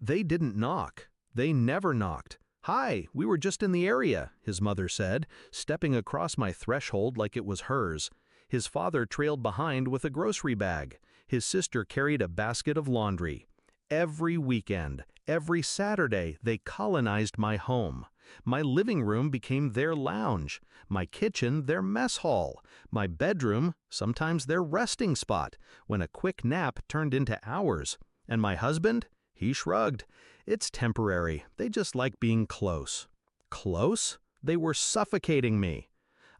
They didn't knock. They never knocked. "Hi, we were just in the area," his mother said, stepping across my threshold like it was hers. His father trailed behind with a grocery bag. His sister carried a basket of laundry. Every weekend, every Saturday, they colonized my home. My living room became their lounge, my kitchen their mess hall, my bedroom sometimes their resting spot, when a quick nap turned into hours. And my husband? He shrugged. "It's temporary. They just like being close." Close? They were suffocating me.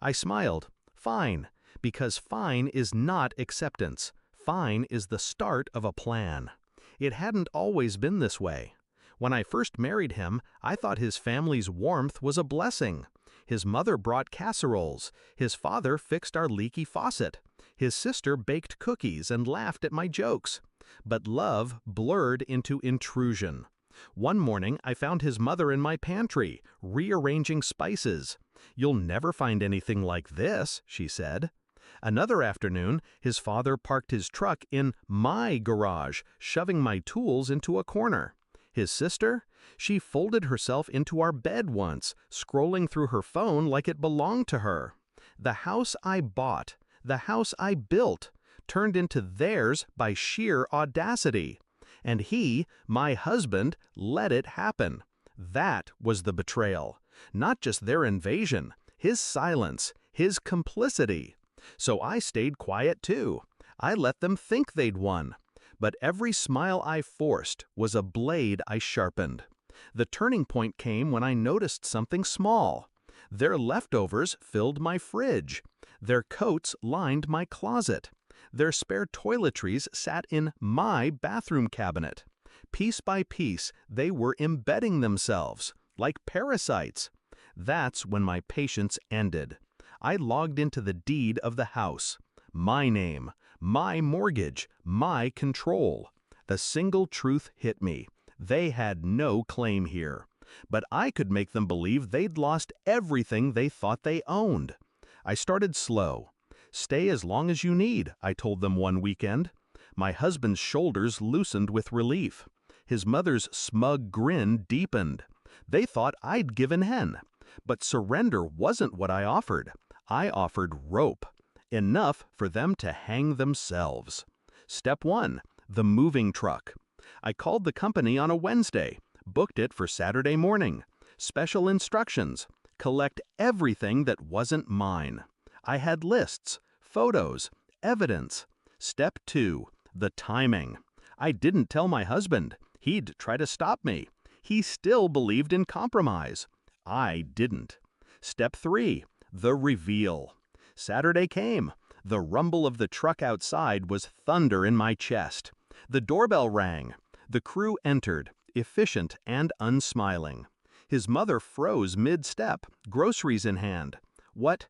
I smiled. Fine, because fine is not acceptance. Fine is the start of a plan. It hadn't always been this way. When I first married him, I thought his family's warmth was a blessing. His mother brought casseroles. His father fixed our leaky faucet. His sister baked cookies and laughed at my jokes. But love blurred into intrusion. One morning, I found his mother in my pantry, rearranging spices. "You'll never find anything like this," she said. Another afternoon, his father parked his truck in my garage, shoving my tools into a corner. His sister? She folded herself into our bed once, scrolling through her phone like it belonged to her. The house I bought, the house I built, turned into theirs by sheer audacity. And he, my husband, let it happen. That was the betrayal. Not just their invasion, his silence, his complicity. So I stayed quiet too. I let them think they'd won. But every smile I forced was a blade I sharpened. The turning point came when I noticed something small. Their leftovers filled my fridge. Their coats lined my closet. Their spare toiletries sat in my bathroom cabinet. Piece by piece, they were embedding themselves, like parasites. That's when my patience ended. I logged into the deed of the house. My name, my mortgage, my control. The single truth hit me. They had no claim here. But I could make them believe they'd lost everything they thought they owned. I started slow. "Stay as long as you need," I told them one weekend. My husband's shoulders loosened with relief. His mother's smug grin deepened. They thought I'd given in. But surrender wasn't what I offered. I offered rope. Enough for them to hang themselves. Step 1. The moving truck. I called the company on a Wednesday, booked it for Saturday morning. Special instructions. Collect everything that wasn't mine. I had lists, photos, evidence. Step 2. The timing. I didn't tell my husband. He'd try to stop me. He still believed in compromise. I didn't. Step 3. The reveal. Saturday came. The rumble of the truck outside was thunder in my chest. The doorbell rang. The crew entered, efficient and unsmiling. His mother froze mid-step, groceries in hand. "What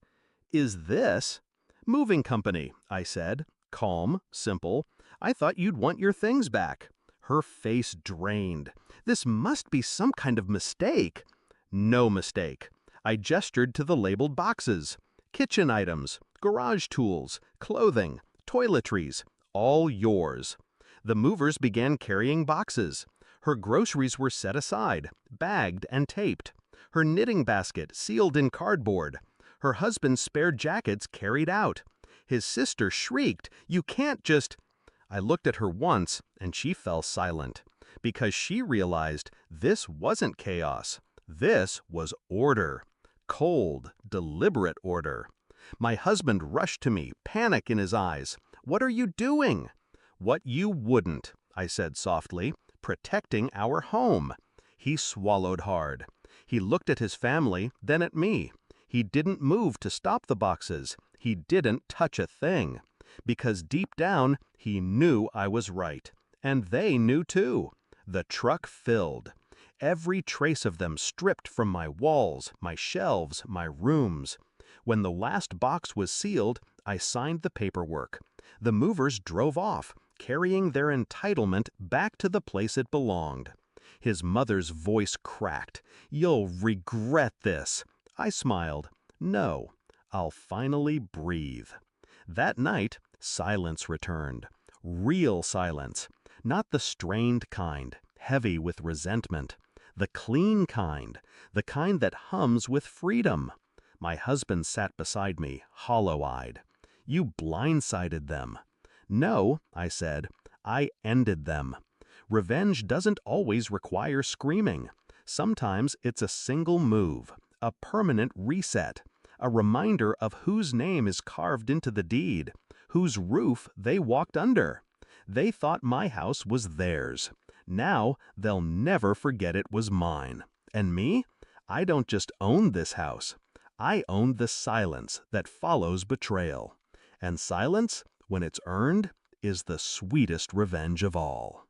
is this?" "Moving company," I said, calm, simple. "I thought you'd want your things back." Her face drained. "This must be some kind of mistake." No mistake. I gestured to the labeled boxes. Kitchen items, garage tools, clothing, toiletries, all yours. The movers began carrying boxes. Her groceries were set aside, bagged and taped. Her knitting basket sealed in cardboard. Her husband's spare jackets carried out. His sister shrieked, "You can't just—" I looked at her once, and she fell silent, because she realized this wasn't chaos. This was order. Cold, deliberate order. My husband rushed to me, panic in his eyes. "What are you doing?" "What you wouldn't," I said softly, "protecting our home." He swallowed hard. He looked at his family, then at me. He didn't move to stop the boxes. He didn't touch a thing. Because deep down, he knew I was right. And they knew too. The truck filled. Every trace of them stripped from my walls, my shelves, my rooms. When the last box was sealed, I signed the paperwork. The movers drove off, carrying their entitlement back to the place it belonged. His mother's voice cracked. "You'll regret this." I smiled. "No, I'll finally breathe." That night, silence returned. Real silence. Not the strained kind. heavy with resentment. The clean kind, the kind that hums with freedom. My husband sat beside me, hollow-eyed. You blindsided them. No, I said, I ended them. Revenge doesn't always require screaming. Sometimes it's a single move, a permanent reset, a reminder of whose name is carved into the deed, whose roof they walked under. They thought my house was theirs. Now they'll never forget it was mine. And me? I don't just own this house. I own the silence that follows betrayal. And silence, when it's earned, is the sweetest revenge of all.